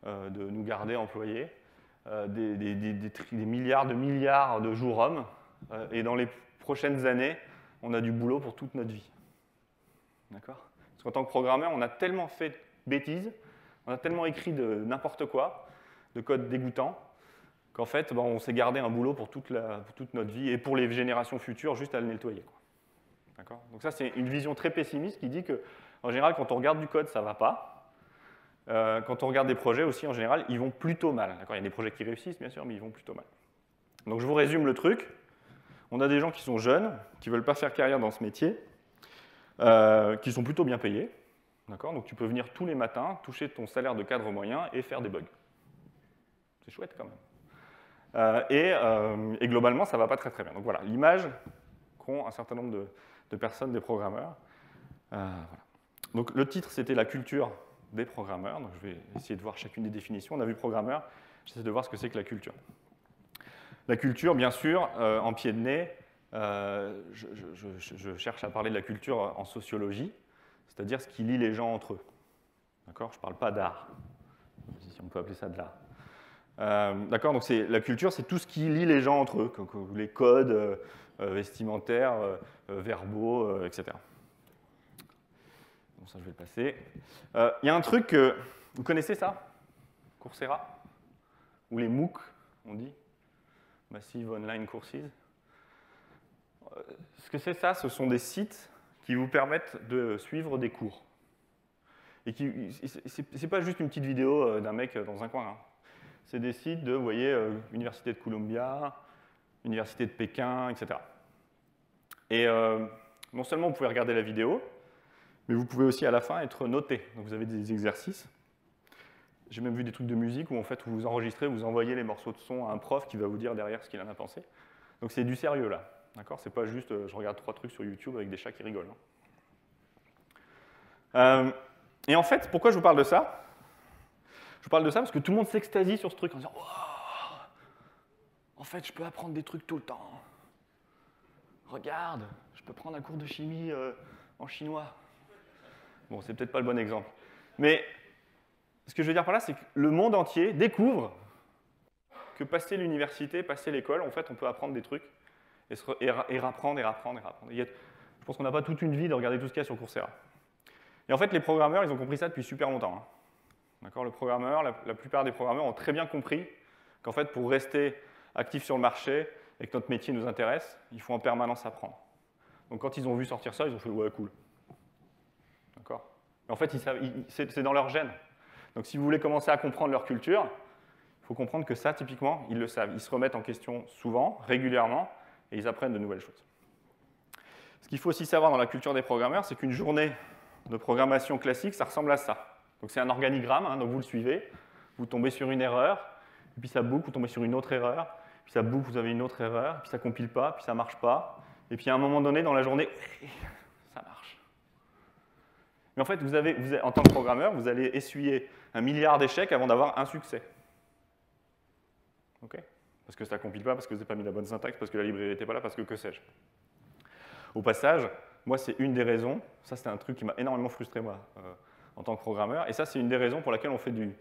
nous garder employés, des milliards de jours hommes, et dans les prochaines années, on a du boulot pour toute notre vie. D'accord? Parce qu'en tant que programmeur, on a tellement fait de bêtises, on a tellement écrit de n'importe quoi, de code dégoûtant, qu'en fait, ben, on s'est gardé un boulot pour toute notre vie et pour les générations futures, juste à le nettoyer. D'accord? Donc ça, c'est une vision très pessimiste qui dit que, en général, quand on regarde du code, ça ne va pas. Quand on regarde des projets aussi, en général, ils vont plutôt mal. Il y a des projets qui réussissent, bien sûr, mais ils vont plutôt mal. Donc je vous résume le truc. On a des gens qui sont jeunes, qui ne veulent pas faire carrière dans ce métier, qui sont plutôt bien payés. Donc tu peux venir tous les matins, toucher ton salaire de cadre moyen et faire des bugs. C'est chouette quand même. Et globalement, ça ne va pas très très bien. Donc voilà, l'image qu'ont un certain nombre de personnes, des programmeurs. Voilà. Donc le titre, c'était la culture des programmeurs. Donc je vais essayer de voir chacune des définitions. On a vu programmeur, j'essaie de voir ce que c'est que la culture. La culture, bien sûr, en pied de nez, je cherche à parler de la culture en sociologie, c'est-à-dire ce qui lie les gens entre eux. D'accord? Je ne parle pas d'art, si on peut appeler ça de l'art. D'accord? Donc la culture, c'est tout ce qui lie les gens entre eux, les codes vestimentaires, verbaux, etc. Bon, ça, je vais le passer. Il y a un truc, vous connaissez ça? Coursera? Ou les MOOC, on dit? Massive Online Courses. Ce que c'est ça, ce sont des sites qui vous permettent de suivre des cours. Et c'est pas juste une petite vidéo d'un mec dans un coin. Hein. C'est des sites de, vous voyez, Université de Columbia, Université de Pékin, etc. Et non seulement vous pouvez regarder la vidéo, mais vous pouvez aussi à la fin être noté. Donc vous avez des exercices. J'ai même vu des trucs de musique où en fait vous enregistrez, vous envoyez les morceaux de son à un prof qui va vous dire derrière ce qu'il en a pensé. Donc c'est du sérieux là. D'accord? C'est pas juste je regarde 3 trucs sur YouTube avec des chats qui rigolent. Hein. Et en fait, pourquoi je vous parle de ça? Je vous parle de ça parce que tout le monde s'extasie sur ce truc en disant oh, en fait, je peux apprendre des trucs tout le temps. Regarde, je peux prendre un cours de chimie en chinois. Bon, c'est peut-être pas le bon exemple. Mais ce que je veux dire par là, c'est que le monde entier découvre que passer l'université, passer l'école, en fait, on peut apprendre des trucs et rapprendre. Je pense qu'on n'a pas toute une vie de regarder tout ce qu'il y a sur Coursera. Et en fait, les programmeurs, ils ont compris ça depuis super longtemps. Hein. D'accord? Le programmeur, la plupart des programmeurs ont très bien compris qu'en fait, pour rester actifs sur le marché et que notre métier nous intéresse, il faut en permanence apprendre. Donc quand ils ont vu sortir ça, ils ont fait « ouais, cool ». D'accord? Mais en fait, c'est dans leur gène. Donc si vous voulez commencer à comprendre leur culture, il faut comprendre que ça, typiquement, ils le savent. Ils se remettent en question souvent, régulièrement, et ils apprennent de nouvelles choses. Ce qu'il faut aussi savoir dans la culture des programmeurs, c'est qu'une journée de programmation classique, ça ressemble à ça. Donc c'est un organigramme, hein, donc vous le suivez, vous tombez sur une erreur, puis ça boucle, vous tombez sur une autre erreur, puis ça boucle, vous avez une autre erreur, puis ça compile pas, puis ça marche pas, et puis à un moment donné dans la journée, ça marche. Mais en fait, en tant que programmeur, vous allez essuyer 1 milliard d'échecs avant d'avoir un succès. Okay? Parce que ça ne compile pas, parce que vous n'avez pas mis la bonne syntaxe, parce que la librairie n'était pas là, parce que sais-je. Au passage, moi, c'est une des raisons, ça c'est un truc qui m'a énormément frustré, moi, en tant que programmeur, et ça c'est une des raisons pour laquelle on fait du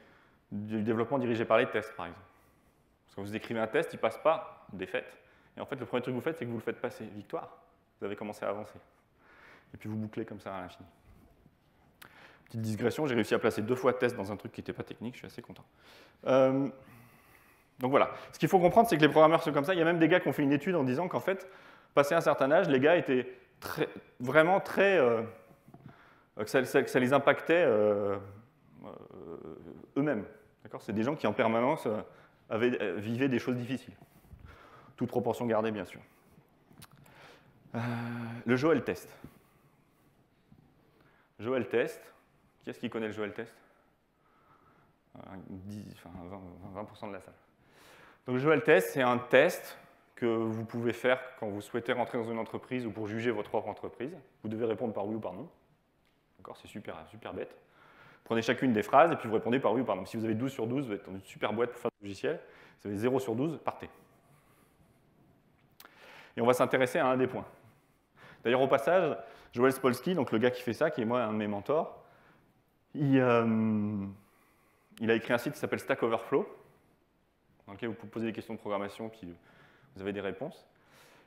développement dirigé par les tests, par exemple. Parce que quand vous écrivez un test, il ne passe pas, défaite. Et en fait, le premier truc que vous faites, c'est que vous le faites passer, victoire. Vous avez commencé à avancer. Et puis vous bouclez comme ça à l'infini. Petite digression, j'ai réussi à placer 2 fois test dans un truc qui n'était pas technique, je suis assez content. Donc voilà, ce qu'il faut comprendre, c'est que les programmeurs sont comme ça. Il y a même des gars qui ont fait une étude en disant qu'en fait, passé un certain âge, les gars étaient vraiment très... que ça les impactait eux-mêmes. C'est des gens qui en permanence vivaient des choses difficiles. Toute proportion gardée, bien sûr. Le Joel Test. Joel Test. Qui est-ce qui connaît le Joel Test? 20% de la salle. Donc, le Joel Test, c'est un test que vous pouvez faire quand vous souhaitez rentrer dans une entreprise ou pour juger votre propre entreprise. Vous devez répondre par oui ou par non. C'est super, super bête. Prenez chacune des phrases et puis vous répondez par oui ou par non. Si vous avez 12 sur 12, vous êtes dans une super boîte pour faire du logiciel. Si vous avez 0 sur 12, partez. Et on va s'intéresser à un des points. D'ailleurs, au passage, Joel Spolsky, donc le gars qui fait ça, qui est moi un de mes mentors, il a écrit un site qui s'appelle Stack Overflow, dans lequel vous pouvez poser des questions de programmation, puis vous avez des réponses.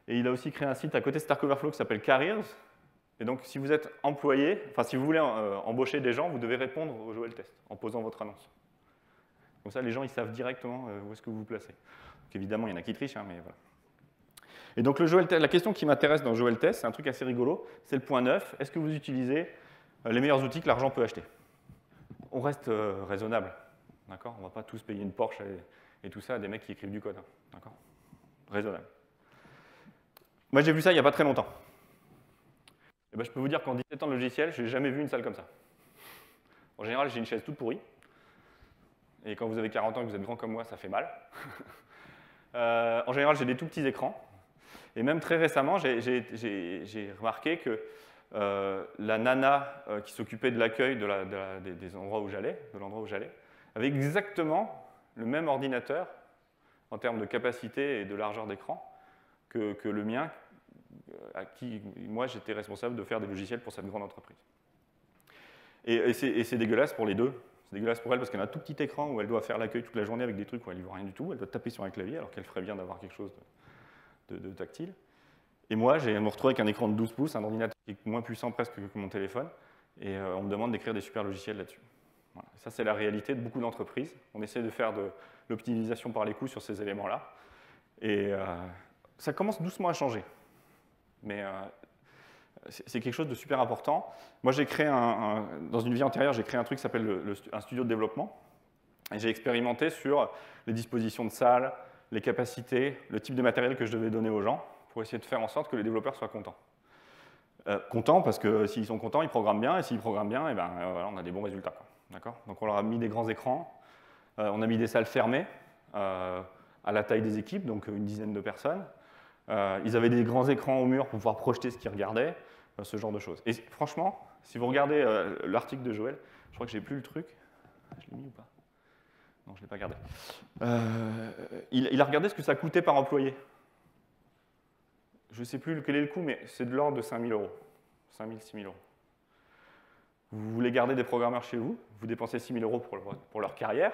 Et il a aussi créé un site à côté de Stack Overflow qui s'appelle Careers, Et donc, si vous êtes employé, enfin, si vous voulez embaucher des gens, vous devez répondre au Joel Test en posant votre annonce. Comme ça, les gens, ils savent directement où est-ce que vous vous placez. Donc, évidemment, il y en a qui trichent, hein, mais voilà. Et donc, la question qui m'intéresse dans le Joel Test, c'est un truc assez rigolo, c'est le point 9. Est-ce que vous utilisez les meilleurs outils que l'argent peut acheter? On reste raisonnable, d'accord? On ne va pas tous payer une Porsche et tout ça à des mecs qui écrivent du code, hein, d'accord? Raisonnable. Moi, j'ai vu ça il n'y a pas très longtemps. Et ben, je peux vous dire qu'en 17 ans de logiciel, je n'ai jamais vu une salle comme ça. En général, j'ai une chaise toute pourrie. Et quand vous avez 40 ans et que vous êtes grand comme moi, ça fait mal. En général, j'ai des tout petits écrans. Et même très récemment, j'ai remarqué que la nana qui s'occupait de l'accueil des endroits où j'allais, de l'endroit où j'allais, avait exactement le même ordinateur en termes de capacité et de largeur d'écran que le mien, à qui moi j'étais responsable de faire des logiciels pour cette grande entreprise. Et c'est dégueulasse pour les deux. C'est dégueulasse pour elle parce qu'elle a un tout petit écran où elle doit faire l'accueil toute la journée avec des trucs où elle ne voit rien du tout. Elle doit taper sur un clavier alors qu'elle ferait bien d'avoir quelque chose de tactile. Et moi, je me retrouve avec un écran de 12 pouces, un ordinateur qui est moins puissant presque que mon téléphone, et on me demande d'écrire des super logiciels là-dessus. Voilà. Ça, c'est la réalité de beaucoup d'entreprises. On essaie de faire de l'optimisation par les coûts sur ces éléments-là. Et ça commence doucement à changer. Mais c'est quelque chose de super important. Moi, j'ai créé dans une vie antérieure, j'ai créé un truc qui s'appelle un studio de développement. Et j'ai expérimenté sur les dispositions de salles, les capacités, le type de matériel que je devais donner aux gens pour essayer de faire en sorte que les développeurs soient contents. Contents parce que s'ils sont contents, ils programment bien, et s'ils programment bien, voilà, on a des bons résultats. Donc on leur a mis des grands écrans, on a mis des salles fermées à la taille des équipes, donc une dizaine de personnes. Ils avaient des grands écrans au mur pour pouvoir projeter ce qu'ils regardaient, ce genre de choses. Et franchement, si vous regardez l'article de Joël, je crois que j'ai plus le truc. Je l'ai mis ou pas? Non, je ne l'ai pas gardé. Il a regardé ce que ça coûtait par employé. Je ne sais plus quel est le coût, mais c'est de l'ordre de 5 000 euros. 5 000, 6 000 euros. Vous voulez garder des programmeurs chez vous, vous dépensez 6 000 euros pour leur carrière,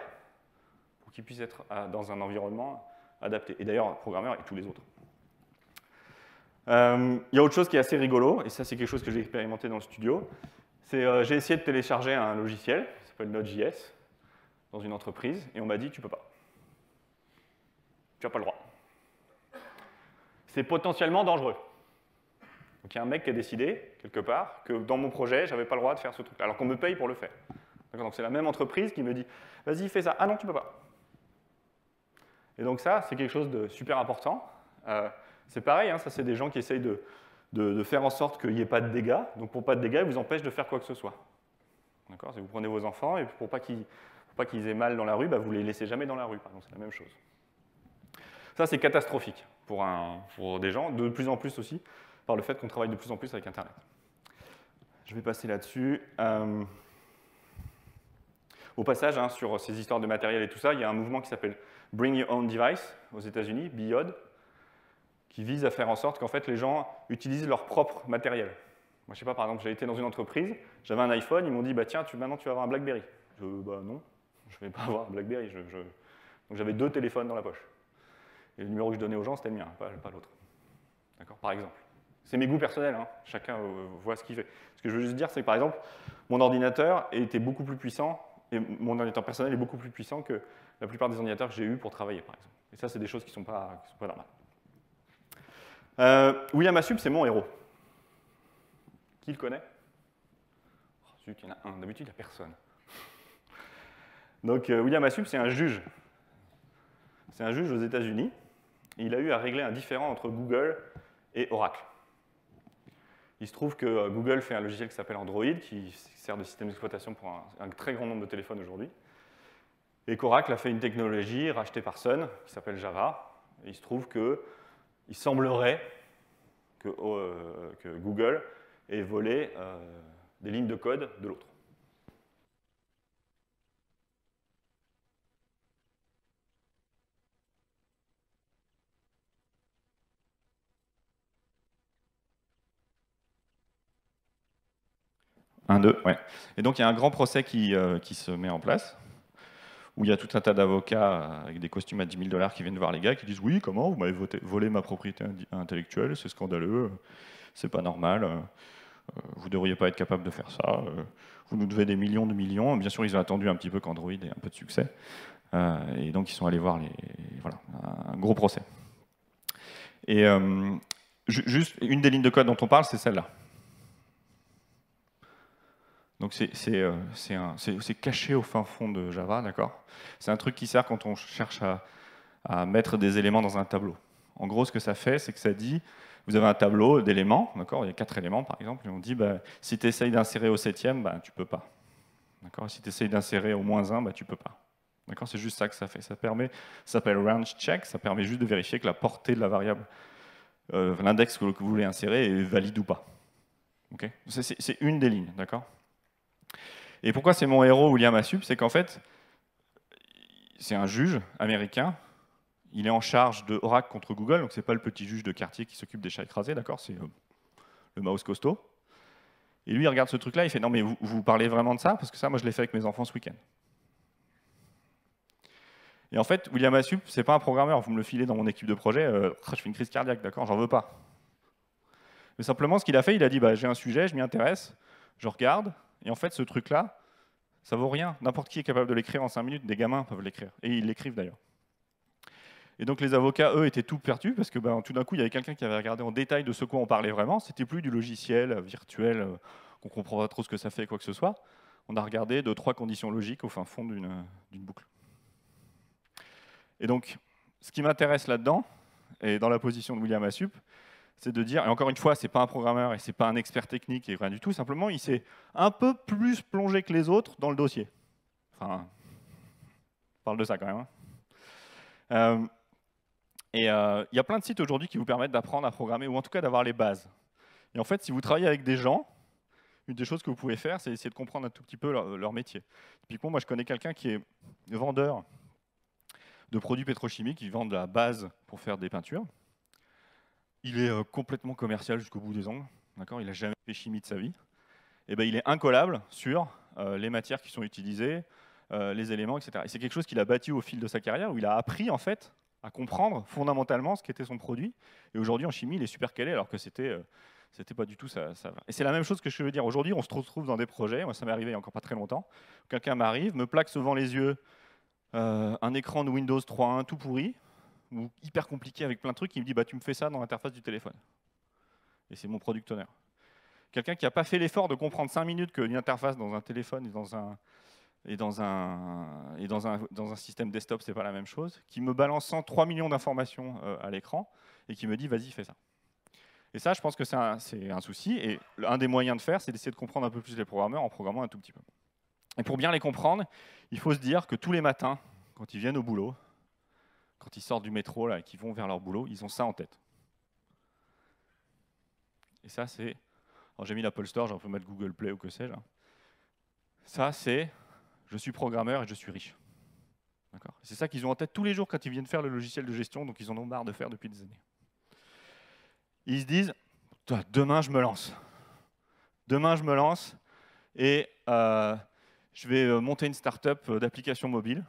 pour qu'ils puissent être dans un environnement adapté. Et d'ailleurs, programmeurs et tous les autres. Il y a autre chose qui est assez rigolo, et ça c'est quelque chose que j'ai expérimenté dans le studio, c'est j'ai essayé de télécharger un logiciel qui s'appelle Node.js dans une entreprise, et on m'a dit tu peux pas. Tu n'as pas le droit. C'est potentiellement dangereux. Donc il y a un mec qui a décidé, quelque part, que dans mon projet, je n'avais pas le droit de faire ce truc, alors qu'on me paye pour le faire. Donc c'est la même entreprise qui me dit vas-y, fais ça. Ah non, tu peux pas. Et donc ça, c'est quelque chose de super important. C'est pareil, hein, ça c'est des gens qui essayent de faire en sorte qu'il n'y ait pas de dégâts. Donc pour pas de dégâts, ils vous empêchent de faire quoi que ce soit. D'accord ? Si vous prenez vos enfants, et pour pas qu'ils aient mal dans la rue, bah, vous ne les laissez jamais dans la rue. Par exemple, c'est la même chose. Ça, c'est catastrophique pour des gens, de plus en plus aussi, par le fait qu'on travaille de plus en plus avec Internet. Je vais passer là-dessus. Au passage, hein, sur ces histoires de matériel et tout ça, il y a un mouvement qui s'appelle Bring Your Own Device aux États-Unis, BYOD, qui vise à faire en sorte qu'en fait, les gens utilisent leur propre matériel. Moi, je sais pas, par exemple, j'ai été dans une entreprise, j'avais un iPhone, ils m'ont dit, bah, tiens, maintenant tu vas avoir un BlackBerry. Bah non, je ne vais pas avoir un BlackBerry. Donc j'avais 2 téléphones dans la poche. Et le numéro que je donnais aux gens, c'était le mien, pas l'autre. D'accord, par exemple. C'est mes goûts personnels, hein. Chacun voit ce qu'il fait. Ce que je veux juste dire, c'est que par exemple, mon ordinateur était beaucoup plus puissant, et mon ordinateur personnel est beaucoup plus puissant que la plupart des ordinateurs que j'ai eus pour travailler, par exemple. Et ça, c'est des choses qui ne sont pas normales. William Hassup, c'est mon héros. Qui le connaît? Oh, zut, il y en a un. D'habitude, il n'y a personne. Donc, William Hassup, c'est un juge. C'est un juge aux États-Unis. Et il a eu à régler un différend entre Google et Oracle. Il se trouve que Google fait un logiciel qui s'appelle Android, qui sert de système d'exploitation pour un très grand nombre de téléphones aujourd'hui. Et qu'Oracle a fait une technologie rachetée par Sun, qui s'appelle Java. Et il se trouve qu'il semblerait que Google ait volé des lignes de code de l'autre. Un, deux, ouais. Et donc il y a un grand procès qui se met en place, où il y a tout un tas d'avocats avec des costumes à 10 000 $ qui viennent voir les gars, qui disent « Oui, comment, vous m'avez volé ma propriété intellectuelle, c'est scandaleux, c'est pas normal, Vous ne devriez pas être capable de faire ça. Vous nous devez des millions de millions. Bien sûr, ils ont attendu un petit peu qu'Android ait un peu de succès. Et donc, ils sont allés voir voilà, un gros procès. Et juste une des lignes de code dont on parle, c'est celle-là. Donc c'est caché au fin fond de Java, d'accord? C'est un truc qui sert quand on cherche à mettre des éléments dans un tableau. En gros, ce que ça fait, c'est que ça dit, vous avez un tableau d'éléments, d'accord? Il y a 4 éléments, par exemple, et on dit, bah, si tu essayes d'insérer au 7e, bah, tu peux pas. D'accord? Si tu essayes d'insérer au -1, bah, tu peux pas. D'accord? C'est juste ça que ça fait. Ça s'appelle range check, ça permet juste de vérifier que la portée de la variable, l'index que vous voulez insérer, est valide ou pas. Okay? C'est une des lignes, d'accord? Et pourquoi c'est mon héros, William Assup? C'est qu'en fait, c'est un juge américain. Il est en charge de Oracle contre Google, donc c'est pas le petit juge de quartier qui s'occupe des chats écrasés, d'accord? C'est le mouse costaud. Et lui, il regarde ce truc-là, il fait « Non, mais vous parlez vraiment de ça? Parce que ça, moi, je l'ai fait avec mes enfants ce week-end. » Et en fait, William Assup, c'est pas un programmeur. Vous me le filez dans mon équipe de projet, je fais une crise cardiaque, d'accord? J'en veux pas. Mais simplement, ce qu'il a fait, il a dit bah, « J'ai un sujet, je m'y intéresse, je regarde, et en fait, ce truc-là, ça vaut rien. N'importe qui est capable de l'écrire en 5 minutes, des gamins peuvent l'écrire. » Et ils l'écrivent d'ailleurs. Et donc les avocats, eux, étaient tout perdus, parce que ben, tout d'un coup, il y avait quelqu'un qui avait regardé en détail de ce quoi on parlait vraiment. C'était plus du logiciel virtuel, qu'on ne comprend pas trop ce que ça fait, quoi que ce soit. On a regardé de 3 conditions logiques au fin fond d'une boucle. Et donc, ce qui m'intéresse là-dedans, et dans la position de William Assup, c'est de dire, et encore une fois, c'est pas un programmeur et c'est pas un expert technique et rien du tout, simplement, il s'est un peu plus plongé que les autres dans le dossier. Enfin, on parle de ça quand même. Hein. Et il y a plein de sites aujourd'hui qui vous permettent d'apprendre à programmer, ou en tout cas d'avoir les bases. Et en fait, si vous travaillez avec des gens, une des choses que vous pouvez faire, c'est essayer de comprendre un tout petit peu leur métier. Typiquement, moi, je connais quelqu'un qui est vendeur de produits pétrochimiques, il vend de la base pour faire des peintures. Il est complètement commercial jusqu'au bout des ongles, d'accord? Il n'a jamais fait chimie de sa vie. Et ben, il est incollable sur les matières qui sont utilisées, les éléments, etc. Et c'est quelque chose qu'il a bâti au fil de sa carrière, où il a appris, en fait, à comprendre fondamentalement ce qu'était son produit. Et aujourd'hui, en chimie, il est super calé, alors que c'était pas du tout ça. Et c'est la même chose que je veux dire. Aujourd'hui, on se retrouve dans des projets, moi ça m'est arrivé il n'y a encore pas très longtemps, quelqu'un m'arrive, me plaque devant les yeux un écran de Windows 3.1 tout pourri, ou hyper compliqué avec plein de trucs, il me dit bah, tu me fais ça dans l'interface du téléphone. Et c'est mon product owner. Quelqu'un qui n'a pas fait l'effort de comprendre 5 minutes qu'une interface dans un téléphone et dans un système desktop, c'est pas la même chose, qui me balance 3 millions d'informations à l'écran et qui me dit vas-y, fais ça. Et ça, je pense que c'est un souci. Et un des moyens de faire, c'est d'essayer de comprendre un peu plus les programmeurs en programmant un tout petit peu. Et pour bien les comprendre, il faut se dire que tous les matins, quand ils viennent au boulot, quand ils sortent du métro là, et qu'ils vont vers leur boulot, ils ont ça en tête. Et ça, c'est... Alors j'ai mis l'Apple Store, j'ai un peu mettre Google Play ou que sais-je. Ça, c'est... Je suis programmeur et je suis riche. C'est ça qu'ils ont en tête tous les jours quand ils viennent faire le logiciel de gestion, donc ils en ont marre de faire depuis des années. Ils se disent, demain je me lance. Demain je me lance et je vais monter une start-up d'applications mobiles.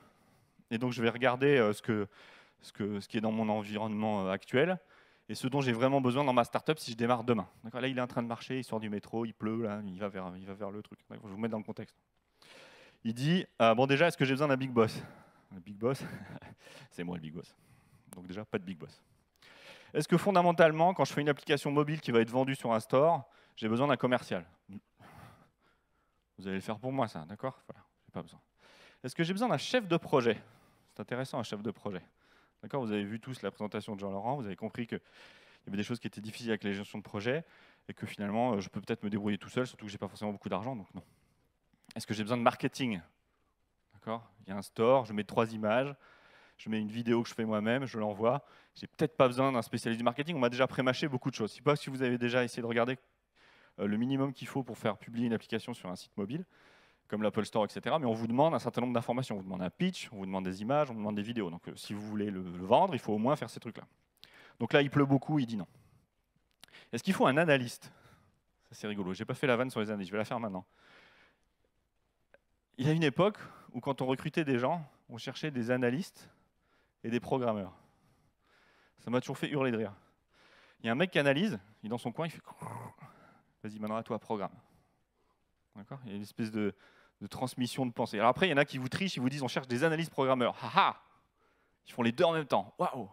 Et donc je vais regarder ce qui est dans mon environnement actuel et ce dont j'ai vraiment besoin dans ma start-up si je démarre demain. Là, il est en train de marcher, il sort du métro, il pleut, là, il va vers le truc. Je vais vous mettre dans le contexte. Il dit, bon déjà, est-ce que j'ai besoin d'un big boss? Un big boss, c'est moi le big boss. Donc déjà, pas de big boss. Est-ce que fondamentalement, quand je fais une application mobile qui va être vendue sur un store, j'ai besoin d'un commercial? Vous allez le faire pour moi, ça, d'accord? Voilà, j'ai pas besoin. Est-ce que j'ai besoin d'un chef de projet? C'est intéressant, un chef de projet. D'accord, vous avez vu tous la présentation de Jean-Laurent, vous avez compris qu'il y avait des choses qui étaient difficiles avec les gestions de projet et que finalement, je peux peut-être me débrouiller tout seul, surtout que je n'ai pas forcément beaucoup d'argent, donc non. Est-ce que j'ai besoin de marketing? D'accord, il y a un store, je mets 3 images, je mets une vidéo que je fais moi-même, je l'envoie. J'ai peut-être pas besoin d'un spécialiste du marketing, on m'a déjà pré-mâché beaucoup de choses. Je ne sais pas si vous avez déjà essayé de regarder le minimum qu'il faut pour faire publier une application sur un site mobile, comme l'Apple Store, etc. Mais on vous demande un certain nombre d'informations. On vous demande un pitch, on vous demande des images, on vous demande des vidéos. Donc si vous voulez le vendre, il faut au moins faire ces trucs-là. Donc là, il pleut beaucoup, il dit non. Est-ce qu'il faut un analyste? Ça, c'est rigolo. Je n'ai pas fait la vanne sur les analystes, je vais la faire maintenant. Il y a une époque où quand on recrutait des gens, on cherchait des analystes et des programmeurs. Ça m'a toujours fait hurler de rire. Il y a un mec qui analyse, il est dans son coin, il fait... Vas-y, maintenant à toi, programme. D'accord? Il y a une espèce de transmission de pensée. Alors après, il y en a qui vous trichent, ils vous disent on cherche des analystes programmeurs. Haha! Ils font les deux en même temps. Waouh!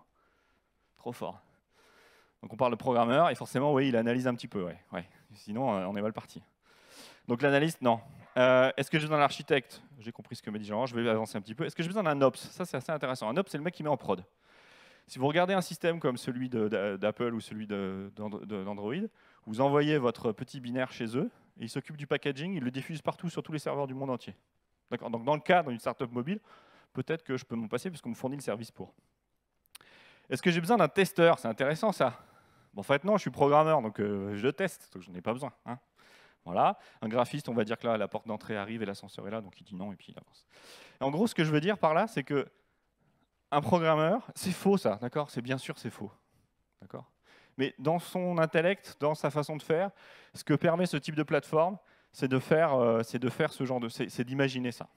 Trop fort. Donc on parle de programmeur et forcément, oui, il analyse un petit peu. Ouais. Sinon, on est mal parti. Donc l'analyste, non. Est-ce que j'ai besoin d'un architecte? J'ai compris ce que m'a dit Jean, je vais avancer un petit peu. Est-ce que j'ai besoin d'un Ops? Ça, c'est assez intéressant. Un Ops, c'est le mec qui met en prod. Si vous regardez un système comme celui d'Apple ou celui d'Android, vous envoyez votre petit binaire chez eux, et ils s'occupent du packaging, ils le diffusent partout sur tous les serveurs du monde entier. D'accord. Donc dans le cas d'une startup mobile, peut-être que je peux m'en passer parce qu'on me fournit le service pour. Est-ce que j'ai besoin d'un testeur? C'est intéressant ça. Bon, en fait non, je suis programmeur, donc je teste, donc je n'en ai pas besoin. Hein. Voilà. Un graphiste, on va dire que là, la porte d'entrée arrive et l'ascenseur est là, donc il dit non et puis il avance. Et en gros, ce que je veux dire par là, c'est que un programmeur, c'est faux ça, d'accord? C'est bien sûr c'est faux, d'accord? Mais dans son intellect, dans sa façon de faire, ce que permet ce type de plateforme, c'est de faire ce genre de, c'est d'imaginer ça,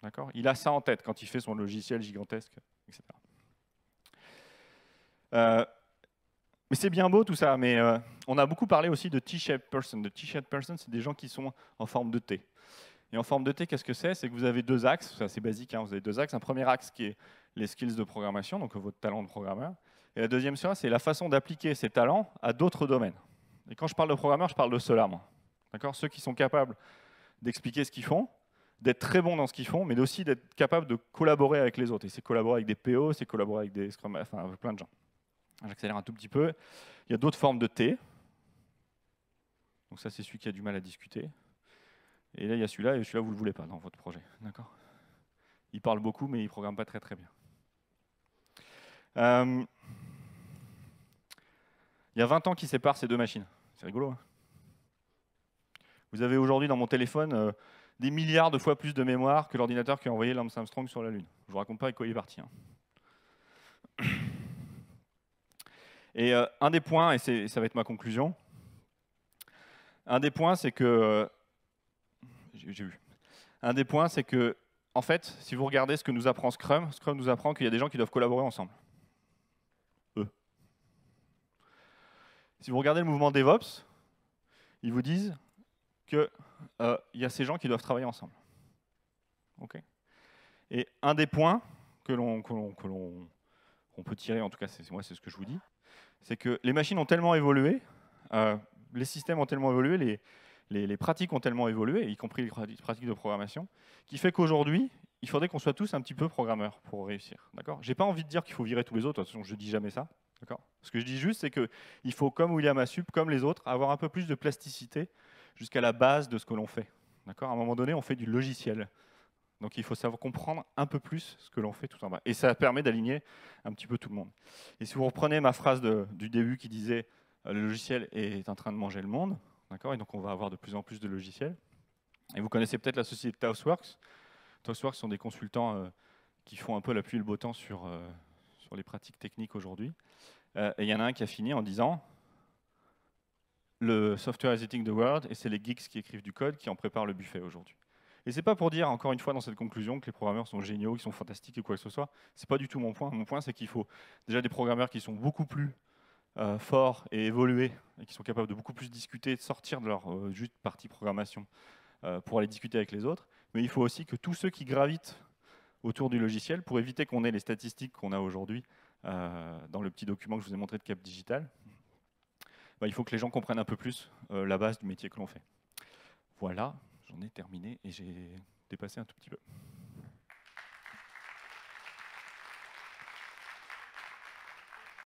d'accord? Il a ça en tête quand il fait son logiciel gigantesque, etc. Mais c'est bien beau tout ça, mais on a beaucoup parlé aussi de T-shaped person. De T-shaped person, c'est des gens qui sont en forme de T. Et en forme de T, qu'est-ce que c'est? C'est que vous avez deux axes, c'est assez basique, hein, vous avez deux axes. Un premier axe qui est les skills de programmation, donc votre talent de programmeur. Et la deuxième chose, c'est la façon d'appliquer ces talents à d'autres domaines. Et quand je parle de programmeur, je parle de ceux-là, moi. D'accord? Ceux qui sont capables d'expliquer ce qu'ils font, d'être très bons dans ce qu'ils font, mais aussi d'être capables de collaborer avec les autres. Et c'est collaborer avec des PO, c'est collaborer avec des Scrum, enfin avec plein de gens. J'accélère un tout petit peu. Il y a d'autres formes de T. Donc ça, c'est celui qui a du mal à discuter. Et là, il y a celui-là, et celui-là, vous ne le voulez pas dans votre projet. D'accord? Il parle beaucoup, mais il ne programme pas très très bien. Il y a 20 ans qui séparent ces deux machines. C'est rigolo. Hein? Vous avez aujourd'hui dans mon téléphone des milliards de fois plus de mémoire que l'ordinateur qui a envoyé Lance Armstrong sur la Lune. Je ne vous raconte pas avec quoi il est parti. Hein. Et un des points, et ça va être ma conclusion, un des points, c'est que... j'ai vu. Un des points, c'est que, en fait, si vous regardez ce que nous apprend Scrum nous apprend qu'il y a des gens qui doivent collaborer ensemble. Eux. Si vous regardez le mouvement DevOps, ils vous disent qu'il y a ces gens qui doivent travailler ensemble. Okay. Et un des points qu'on peut tirer, en tout cas, moi, c'est ce que je vous dis, c'est que les machines ont tellement évolué, les systèmes ont tellement évolué, les pratiques ont tellement évolué, y compris les pratiques de programmation, qui fait qu'aujourd'hui, il faudrait qu'on soit tous un petit peu programmeurs pour réussir. Je n'ai pas envie de dire qu'il faut virer tous les autres, de toute façon, je ne dis jamais ça. Ce que je dis juste, c'est qu'il faut, comme William Asup, comme les autres, avoir un peu plus de plasticité jusqu'à la base de ce que l'on fait. À un moment donné, on fait du logiciel. Donc il faut savoir comprendre un peu plus ce que l'on fait tout en bas. Et ça permet d'aligner un petit peu tout le monde. Et si vous reprenez ma phrase du début qui disait le logiciel est en train de manger le monde, et donc on va avoir de plus en plus de logiciels. Et vous connaissez peut-être la société TaskWorks. TaskWorks sont des consultants qui font un peu la pluie et le beau temps sur les pratiques techniques aujourd'hui. Et il y en a un qui a fini en disant le software is eating the world, et c'est les geeks qui écrivent du code qui en préparent le buffet aujourd'hui. Et c'est pas pour dire, encore une fois, dans cette conclusion, que les programmeurs sont géniaux, qu'ils sont fantastiques ou quoi que ce soit. C'est pas du tout mon point. Mon point, c'est qu'il faut déjà des programmeurs qui sont beaucoup plus forts et évolués, et qui sont capables de beaucoup plus discuter, de sortir de leur juste partie programmation pour aller discuter avec les autres. Mais il faut aussi que tous ceux qui gravitent autour du logiciel, pour éviter qu'on ait les statistiques qu'on a aujourd'hui dans le petit document que je vous ai montré de Cap Digital, il faut que les gens comprennent un peu plus la base du métier que l'on fait. Voilà. J'en ai terminé et j'ai dépassé un tout petit peu.